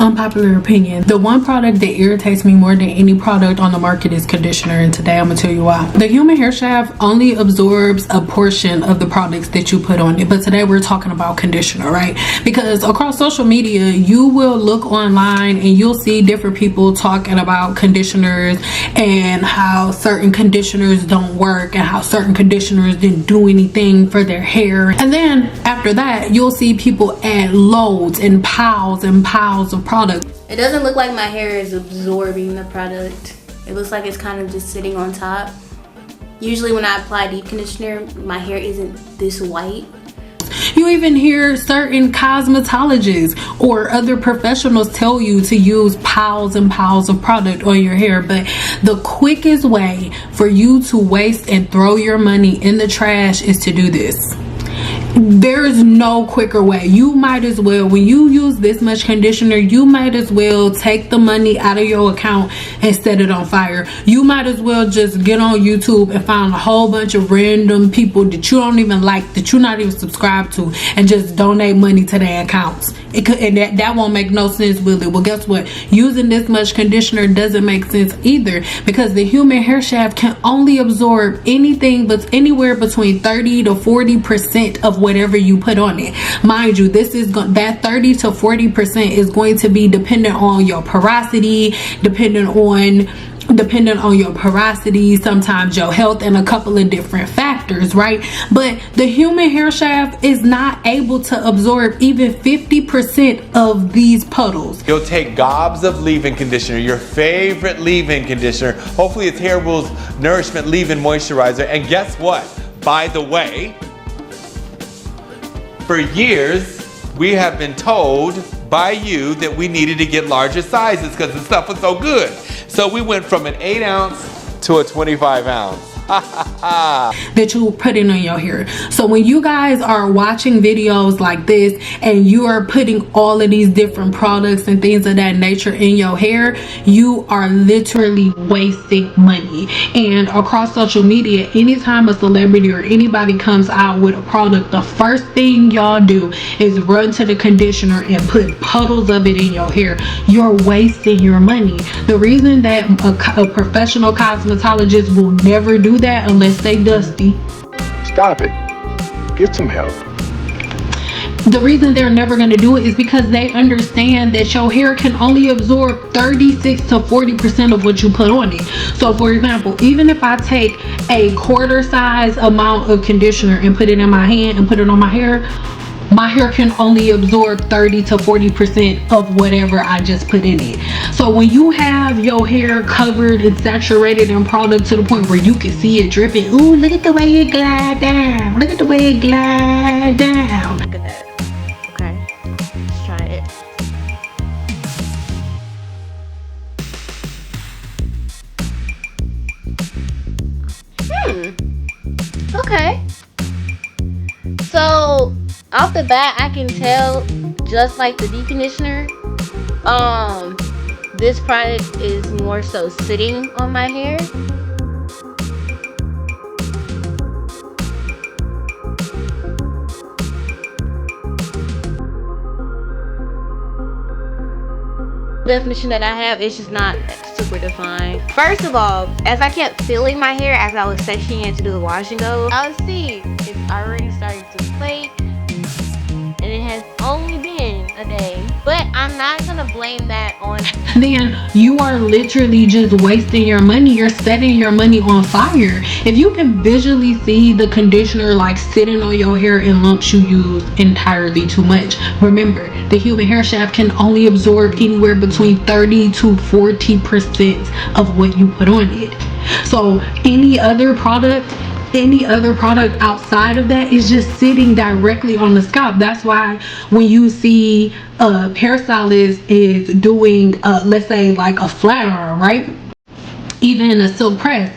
unpopular opinion, the one product that irritates me more than any product on the market is conditioner, and today I'm gonna tell you why. The human hair shaft only absorbs a portion of the products that you put on it, but today we're talking about conditioner, right? Because across social media you will look online and you'll see different people talking about conditioners and how certain conditioners don't work and how certain conditioners didn't do anything for their hair, and then after that you'll see people add loads and piles of product. It doesn't look like my hair is absorbing the product. It looks like it's kind of just sitting on top. Usually when I apply deep conditioner, my hair isn't this white. You even hear certain cosmetologists or other professionals tell you to use piles and piles of product on your hair, but the quickest way for you to waste and throw your money in the trash is to do this. There's no quicker way. You might as well, when you use this much conditioner, you might as well take the money out of your account and set it on fire. You might as well just get on YouTube and find a whole bunch of random people that you don't even like, that you're not even subscribed to, and just donate money to their accounts. And that won't make no sense, will it? Well, guess what? Using this much conditioner doesn't make sense either, because the human hair shaft can only absorb anything but anywhere between 30 to 40% of whatever you put on it. Mind you, that 30 to 40% is going to be dependent on your porosity, dependent on your porosity, sometimes your health, and a couple of different factors, right? But the human hair shaft is not able to absorb even 50% of these puddles. You'll take gobs of leave-in conditioner, your favorite leave-in conditioner. Hopefully it's Hair Rule's Nourishment Leave-In Moisturizer. And guess what? By the way, for years, we have been told by you that we needed to get larger sizes because the stuff was so good. So we went from an 8 ounce to a 25 ounce. That you put in on your hair. So when you guys are watching videos like this and you are putting all of these different products and things of that nature in your hair, you are literally wasting money. And across social media, anytime a celebrity or anybody comes out with a product, the first thing y'all do is run to the conditioner and put puddles of it in your hair. You're wasting your money. The reason that a professional cosmetologist will never do that unless they dusty. Stop it. Get some help. The reason they're never going to do it is because they understand that your hair can only absorb 36 to 40% of what you put on it. So for example, even if I take a quarter size amount of conditioner and put it in my hand and put it on my hair can only absorb 30 to 40% of whatever I just put in it. So when you have your hair covered and saturated in product to the point where you can see it dripping, ooh, look at the way it glide down. Look at the way it glide down. Look at that. Okay, let's try it. Okay. So off the bat, I can tell, just like the deep conditioner, this product is more so sitting on my hair. Definition that I have is just not super defined. First of all, as I kept feeling my hair as I was sectioning it to do the wash and go, I would see it's already starting to flake, and it has only been a day. But I'm not gonna blame that on. Then you are literally just wasting your money. You're setting your money on fire. If you can visually see the conditioner like sitting on your hair in lumps, you use entirely too much. Remember, the human hair shaft can only absorb anywhere between 30 to 40% of what you put on it. So any other product outside of that is just sitting directly on the scalp. That's why when you see a hairstylist is doing let's say like a flat iron, right, even a silk press,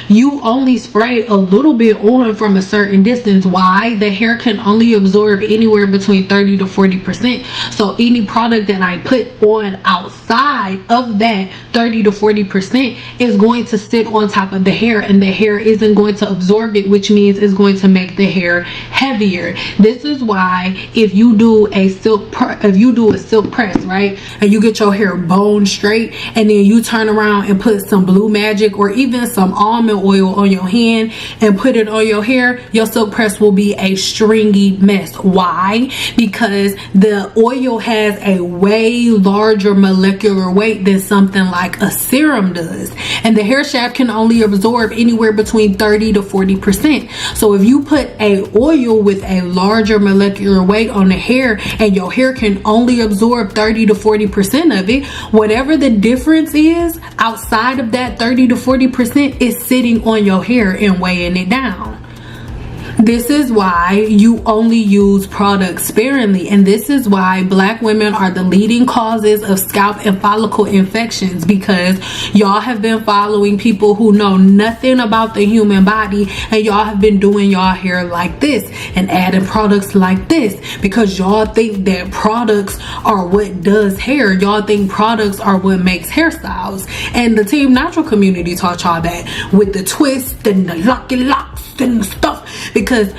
you only spray a little bit on from a certain distance. Why? The hair can only absorb anywhere between 30 to 40%. So any product that I put on outside of that 30 to 40% is going to sit on top of the hair, and the hair isn't going to absorb it, which means it's going to make the hair heavier. This is why if you do a silk press, right, and you get your hair bone straight, and then you turn around and put some Blue Magic or even some almond oil on your hand and put it on your hair, your silk press will be a stringy mess. Why? Because the oil has a way larger molecular weight than something like a serum does, and the hair shaft can only absorb anywhere between 30 to 40%. So if you put a oil with a larger molecular weight on the hair and your hair can only absorb 30 to 40% of it, whatever the difference is outside of that 30 to 40% is sitting on your hair and weighing it down. This is why you only use products sparingly, and this is why Black women are the leading causes of scalp and follicle infections, because y'all have been following people who know nothing about the human body, and y'all have been doing y'all hair like this and adding products like this because y'all think that products are what does hair. Y'all think products are what makes hairstyles, and the Team Natural community taught y'all that with the twist and the locky locks and stuff, because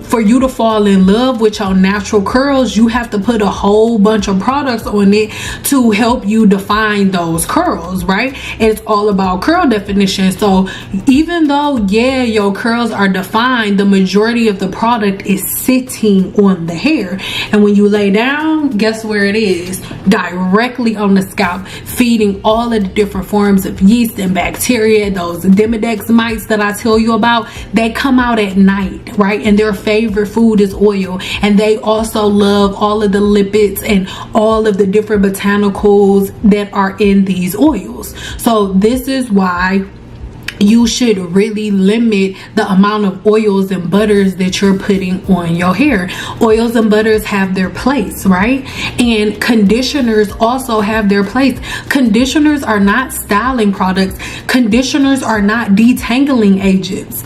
for you to fall in love with your natural curls, you have to put a whole bunch of products on it to help you define those curls, right? It's all about curl definition. So even though, yeah, your curls are defined, the majority of the product is sitting on the hair, and when you lay down, guess where it is? Directly on the scalp, feeding all of the different forms of yeast and bacteria. Those Demodex mites that I tell you about, they come out at night, right? And their favorite food is oil, and they also love all of the lipids and all of the different botanicals that are in these oils. So this is why you should really limit the amount of oils and butters that you're putting on your hair. Oils and butters have their place, right? And conditioners also have their place. Conditioners are not styling products. Conditioners are not detangling agents.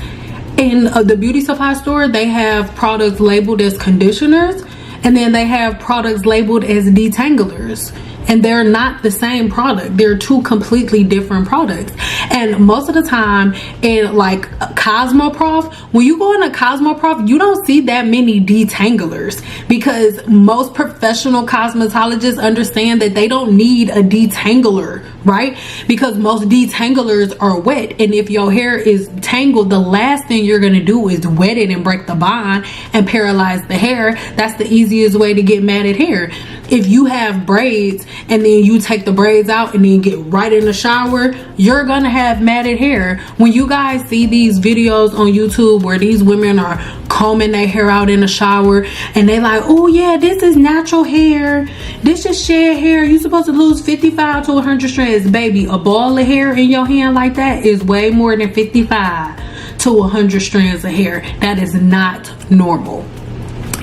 In the beauty supply store, they have products labeled as conditioners, and then they have products labeled as detanglers, and they're not the same product. They're two completely different products. And most of the time in like Cosmoprof, when you go into Cosmoprof, you don't see that many detanglers, because most professional cosmetologists understand that they don't need a detangler, right? Because most detanglers are wet, and if your hair is tangled, the last thing you're gonna do is wet it and break the bond and paralyze the hair. That's the easiest way to get matted hair. If you have braids and then you take the braids out and then get right in the shower, you're gonna have matted hair. When you guys see these videos on YouTube where these women are combing their hair out in the shower and they like, oh yeah, this is natural hair, this is shed hair, you're supposed to lose 55 to 100 strands. Baby, a ball of hair in your hand like that is way more than 55 to 100 strands of hair. That is not normal.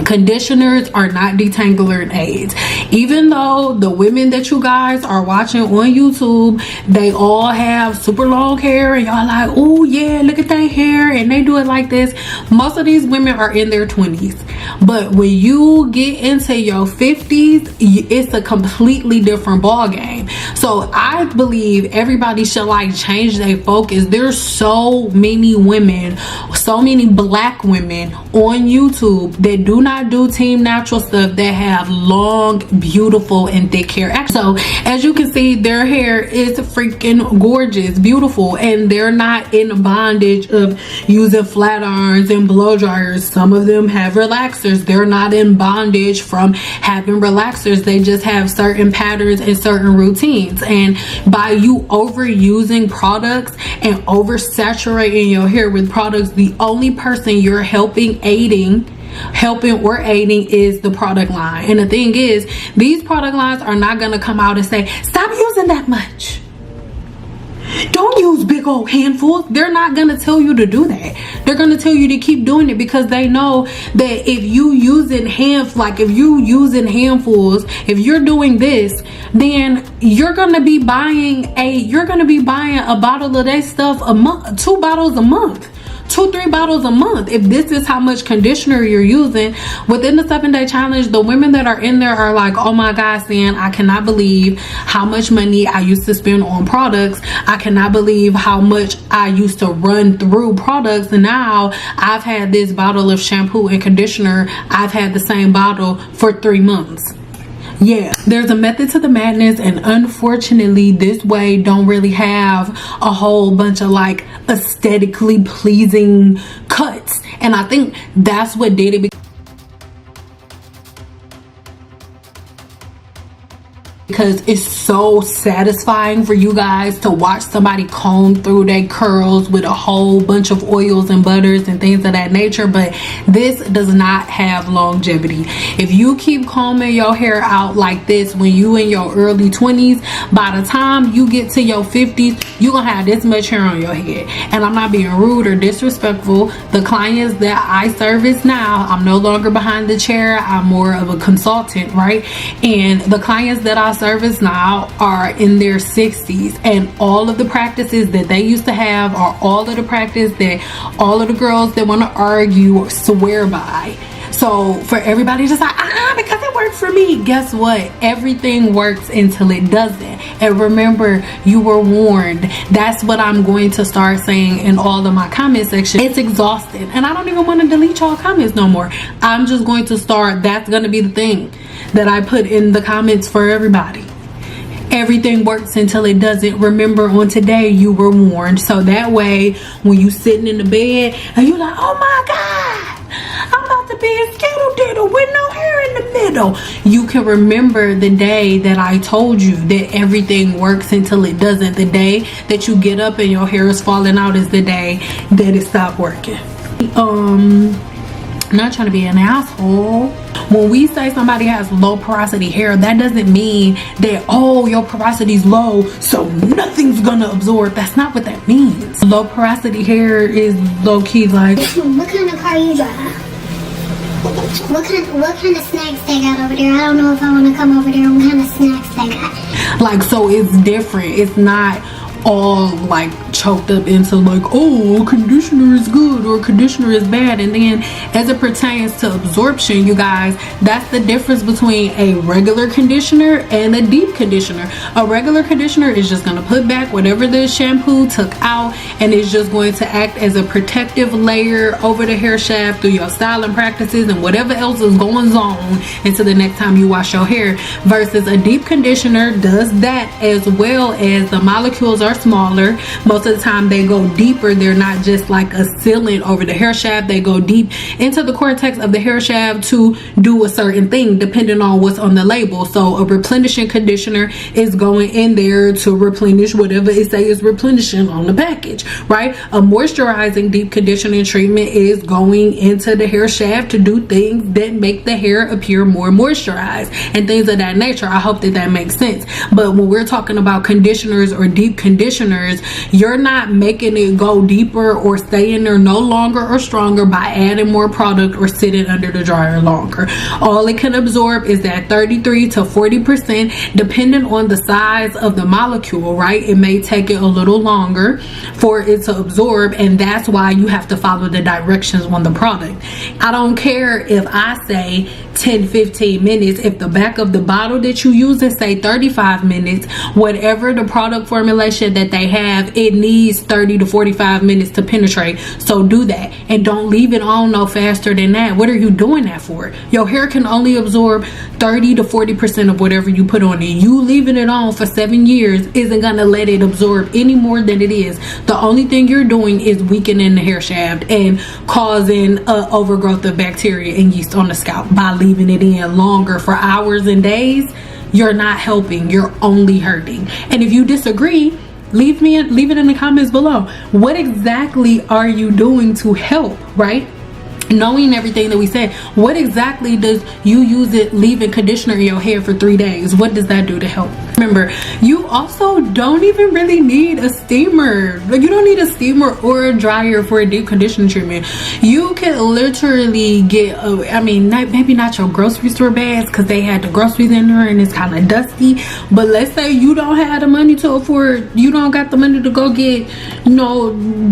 Conditioners are not detangler aids. Even though the women that you guys are watching on YouTube, they all have super long hair and y'all like, oh yeah, look at that hair, and they do it like this. Most of these women are in their 20s, but when you get into your 50s, it's a completely different ball game. So I believe everybody should like change their focus. There's so many women, so many Black women on YouTube that do not do Team Natural stuff, that have long, beautiful, and thick hair. So as you can see, their hair is freaking gorgeous, beautiful, and they're not in bondage of using flat irons and blow dryers. Some of them have relaxers. They're not in bondage from having relaxers. They just have certain patterns and certain routines. And by you overusing products and oversaturating your hair with products, the only person you're helping or aiding is the product line. And the thing is, these product lines are not going to come out and say, stop using that much, don't Don't use big old handfuls. They're not gonna tell you to do that. They're gonna tell you to keep doing it because they know that if you using handfuls, if you're doing this, then you're gonna be buying a bottle of that stuff a month, 2 bottles a month. 2-3 bottles a month. If this is how much conditioner you're using within the 7-day challenge, the women that are in there are like, oh my God, Sam, I cannot believe how much money I used to spend on products. I cannot believe how much I used to run through products, and now I've had this bottle of shampoo and conditioner. I've had the same bottle for 3 months. Yeah, there's a method to the madness, and unfortunately this way don't really have a whole bunch of like aesthetically pleasing cuts, and I think that's what did it, because it's so satisfying for you guys to watch somebody comb through their curls with a whole bunch of oils and butters and things of that nature. But this does not have longevity. If you keep combing your hair out like this when you in your early 20s, by the time you get to your 50s, you're gonna have this much hair on your head. And I'm not being rude or disrespectful. The clients that I service now, I'm no longer behind the chair, I'm more of a consultant, right? And the clients that I service now are in their 60s, and all of the practices that they used to have are all of the practice that all of the girls that want to argue swear by. So for everybody just like, because it worked for me, guess what? Everything works until it doesn't. And remember, you were warned. That's what I'm going to start saying in all of my comment section. It's exhausting, and I don't even want to delete y'all comments no more. I'm just going to start, that's going to be the thing that I put in the comments for everybody. Everything works until it doesn't. Remember, on today you were warned. So that way when you sitting in the bed and you're like, oh my God, I'm about to be a skittle diddle with no hair in the middle, you can remember the day that I told you that everything works until it doesn't. The day that you get up and your hair is falling out is the day that it stopped working. Not trying to be an asshole. When we say somebody has low porosity hair, that doesn't mean that, oh, your porosity is low, so nothing's gonna absorb. That's not what that means. Low porosity hair is low key like, what kind of car you drive? What kind of snacks they got over there? I don't know if I want to come over there. What kind of snacks they got? like, so it's different. It's not all like choked up into like, oh, conditioner is good or conditioner is bad. And then as it pertains to absorption, you guys, that's the difference between a regular conditioner and a deep conditioner. A regular conditioner is just going to put back whatever the shampoo took out, and it's just going to act as a protective layer over the hair shaft through your styling practices and whatever else is going on until the next time you wash your hair. Versus a deep conditioner does that, as well as the molecules are smaller. Most of the time they go deeper. They're not just like a sealant over the hair shaft. They go deep into the cortex of the hair shaft to do a certain thing depending on what's on the label. So a replenishing conditioner is going in there to replenish whatever it says is replenishing on the package, right? A moisturizing deep conditioning treatment is going into the hair shaft to do things that make the hair appear more moisturized and things of that nature. I hope that makes sense. But when we're talking about conditioners or deep conditioners, you're not making it go deeper or stay in there no longer or stronger by adding more product or sitting under the dryer longer. All it can absorb is that 33 to 40%, depending on the size of the molecule, right? It may take it a little longer for it to absorb, and that's why you have to follow the directions on the product. I don't care if I say 10-15 minutes. If the back of the bottle that you use is say 35 minutes, whatever the product formulation that they have, it needs 30 to 45 minutes to penetrate. So do that, and don't leave it on no faster than that. What are you doing that for? Your hair can only absorb 30 to 40% of whatever you put on it. You leaving it on for 7 years isn't gonna let it absorb any more than it is. The only thing you're doing is weakening the hair shaft and causing overgrowth of bacteria and yeast on the scalp by leaving it in longer for hours and days. You're not helping, you're only hurting. And if you disagree, leave it in the comments below. What exactly are you doing to help, right? Knowing everything that we said, what exactly does you use it leaving conditioner in your hair for 3 days, what does that do to help? Remember, you also don't even really need a steamer. Like, you don't need a steamer or a dryer for a deep conditioning treatment. You can literally get maybe not your grocery store bags, because they had the groceries in there and it's kind of dusty. But let's say you don't have the money to afford, you don't got the money to go get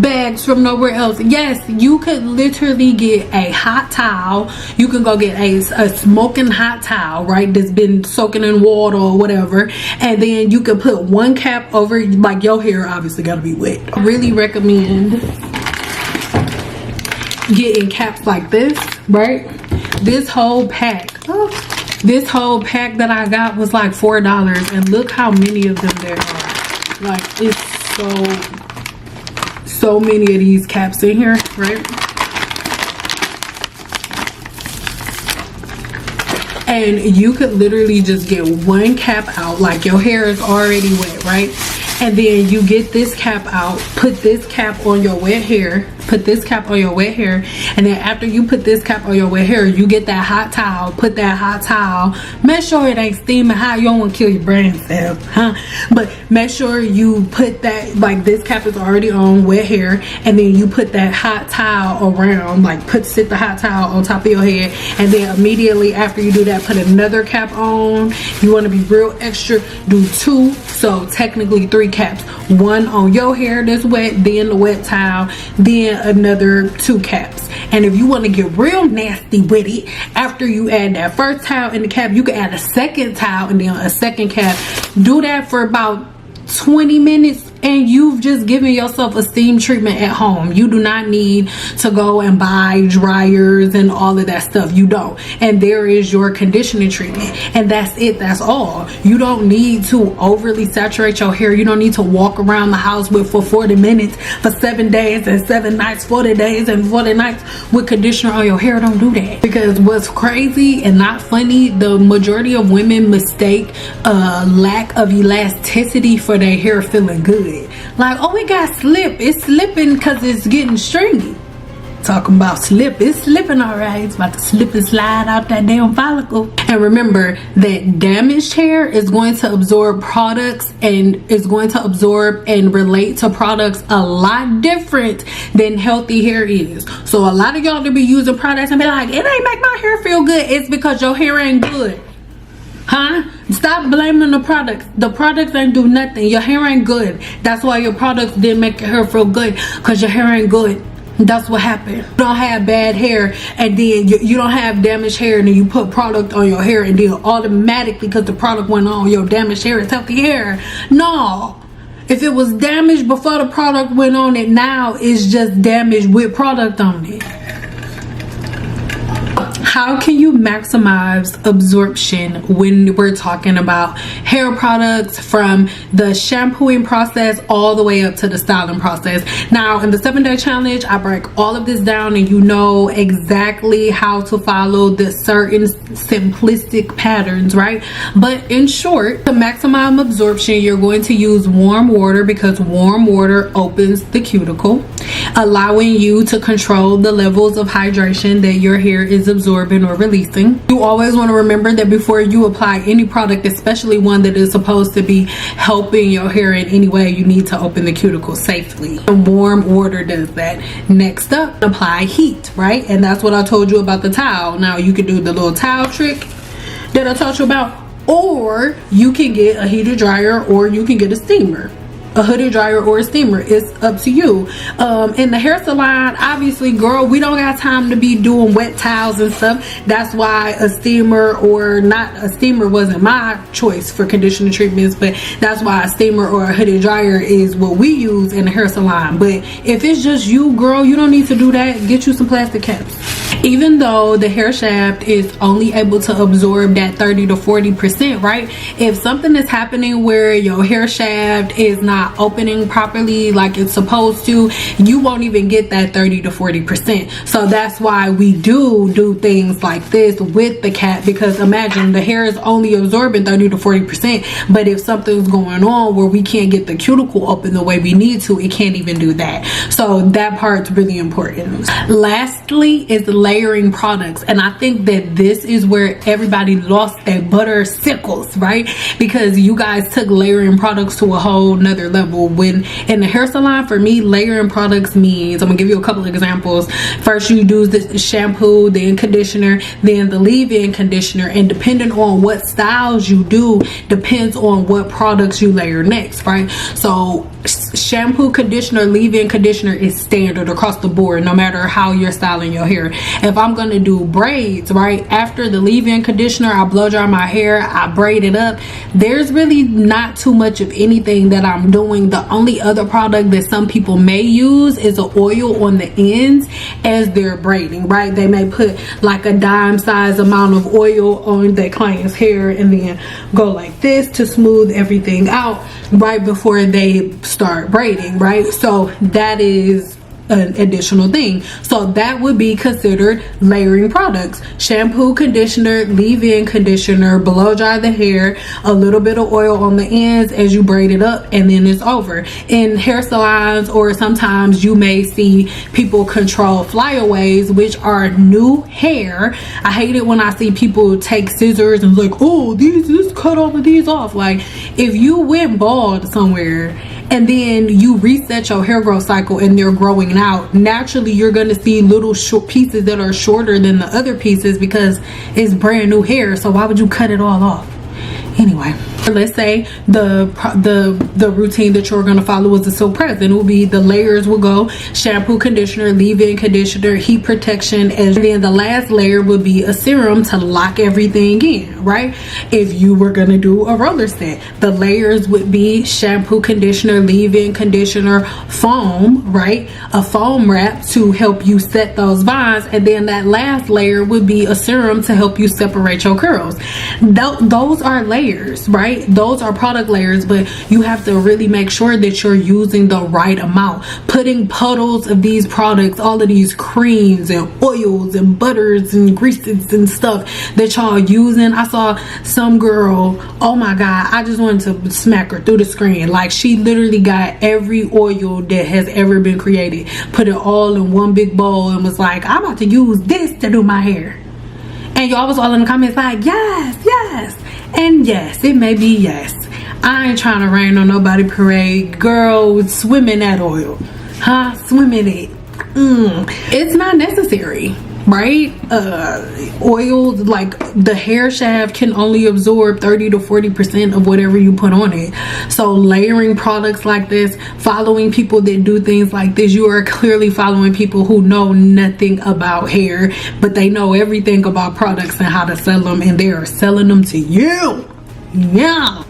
bags from nowhere else. Yes, you could literally get a hot towel. You can go get a smoking hot towel, right, that's been soaking in water or whatever, and then you can put one cap over, like, your hair obviously gotta be wet. I really recommend getting caps like this, right? This whole pack that I got was like $4, and look how many of them there are. Like, it's so many of these caps in here, right? And you could literally just get one cap out, like your hair is already wet, right? And then you get this cap out, put this cap on your wet hair, and then after you put this cap on your wet hair, you get that hot towel, put that hot towel, make sure it ain't steaming hot, you don't want to kill your brain cells, huh? But make sure you put that, like, this cap is already on wet hair, and then you put that hot towel around, like, sit the hot towel on top of your head, and then immediately after you do that, put another cap on. You want to be real extra, do 2, so technically 3 caps, one on your hair that's wet, then the wet towel, then another 2 caps. And if you want to get real nasty with it, after you add that first towel in the cap, you can add a second towel and then a second cap. Do that for about 20 minutes, and you've just given yourself a steam treatment at home. You do not need to go and buy dryers and all of that stuff. You don't. And there is your conditioning treatment, and that's it. That's all. You don't need to overly saturate your hair. You don't need to walk around the house for 40 minutes for 7 days and 7 nights, 40 days and 40 nights with conditioner on your hair. Don't do that. Because what's crazy and not funny, the majority of women mistake lack of elasticity for their hair feeling good. Like, oh, it got slip, it's slipping because it's getting stringy. Talking about slip, it's slipping all right. It's about to slip and slide out that damn follicle. And remember that damaged hair is going to absorb products, and is going to absorb and relate to products a lot different than healthy hair is. So a lot of y'all to be using products and be like, it ain't make my hair feel good. It's because your hair ain't good. Huh? Stop blaming the products. The products ain't do nothing. Your hair ain't good. That's why your products didn't make your hair feel good, because your hair ain't good. That's what happened. You don't have bad hair, and then you don't have damaged hair, and then you put product on your hair, and then automatically, because the product went on, your damaged hair is healthy hair. No. If it was damaged before the product went on it, now it's just damaged with product on it. How can you maximize absorption when we're talking about hair products, from the shampooing process all the way up to the styling process? Now, in the 7-day challenge, I break all of this down, and you know exactly how to follow the certain simplistic patterns, right? But in short, to maximize absorption, you're going to use warm water, because warm water opens the cuticle, allowing you to control the levels of hydration that your hair is absorbing or releasing. You always want to remember that before you apply any product, especially one that is supposed to be helping your hair in any way, you need to open the cuticle safely. And warm water does that. Next up, apply heat, right? And that's what I told you about the towel. Now you can do the little towel trick that I taught you about, or you can get a heated dryer, or you can get a steamer. A hooded dryer or a steamer, it's up to you. In the hair salon, obviously, girl, we don't got time to be doing wet towels and stuff. That's why a steamer, or not a steamer, wasn't my choice for conditioner treatments, but that's why a steamer or a hooded dryer is what we use in the hair salon. But if it's just you, girl, you don't need to do that. Get you some plastic caps. Even though the hair shaft is only able to absorb that 30 to 40%, right? If something is happening where your hair shaft is not opening properly like it's supposed to, you won't even get that 30 to 40%. So that's why we do things like this with the cap, because imagine the hair is only absorbing 30 to 40%, but if something's going on where we can't get the cuticle open the way we need to, it can't even do that. So that part's really important. Lastly is layering products. And I think that this is where everybody lost their butter sickles, right? Because you guys took layering products to a whole nother level. When in the hair salon, for me, layering products means, I'm gonna give you a couple of examples. First, you do the shampoo, then conditioner, then the leave-in conditioner, and depending on what styles you do depends on what products you layer next, right? So shampoo, conditioner, leave-in conditioner is standard across the board, no matter how you're styling your hair. If I'm gonna do braids, right, after the leave-in conditioner, I blow dry my hair, I braid it up. There's really not too much of anything that I'm doing. The only other product that some people may use is an oil on the ends as they're braiding, right? They may put like a dime size amount of oil on their client's hair and then go like this to smooth everything out right before they start braiding, right? So that is an additional thing. So that would be considered layering products. Shampoo, conditioner, leave-in conditioner, blow dry the hair, a little bit of oil on the ends as you braid it up, and then it's over. In hair salons, or sometimes you may see people control flyaways, which are new hair. I hate it when I see people take scissors and like, oh, let's cut all of these off. Like, if you went bald somewhere and then you reset your hair growth cycle and they're growing out, naturally you're going to see little short pieces that are shorter than the other pieces because it's brand new hair. So why would you cut it all off? Anyway, let's say the routine that you're going to follow is the silk press, and it will be the layers will go shampoo, conditioner, leave-in conditioner, heat protection, and then the last layer would be a serum to lock everything in, right? If you were going to do a roller set, the layers would be shampoo, conditioner, leave-in conditioner, foam, right? A foam wrap to help you set those bonds, and then that last layer would be a serum to help you separate your curls. Those are layers, right? Those are product layers, but you have to really make sure that you're using the right amount. Putting puddles of these products, all of these creams and oils and butters and greases and stuff that y'all using. I saw some girl, oh my god, I just wanted to smack her through the screen. Like, she literally got every oil that has ever been created, put it all in one big bowl, and was like, I'm about to use this to do my hair. And y'all was all in the comments like, yes, yes. And yes, it may be yes. I ain't trying to rain on nobody parade. Girl, swim in that oil. Huh? Swim in it. It's not necessary, right? Oil, like the hair shaft can only absorb 30 to 40% of whatever you put on it. So layering products like this, following people that do things like this, you are clearly following people who know nothing about hair, but they know everything about products and how to sell them, and they are selling them to you. Yeah.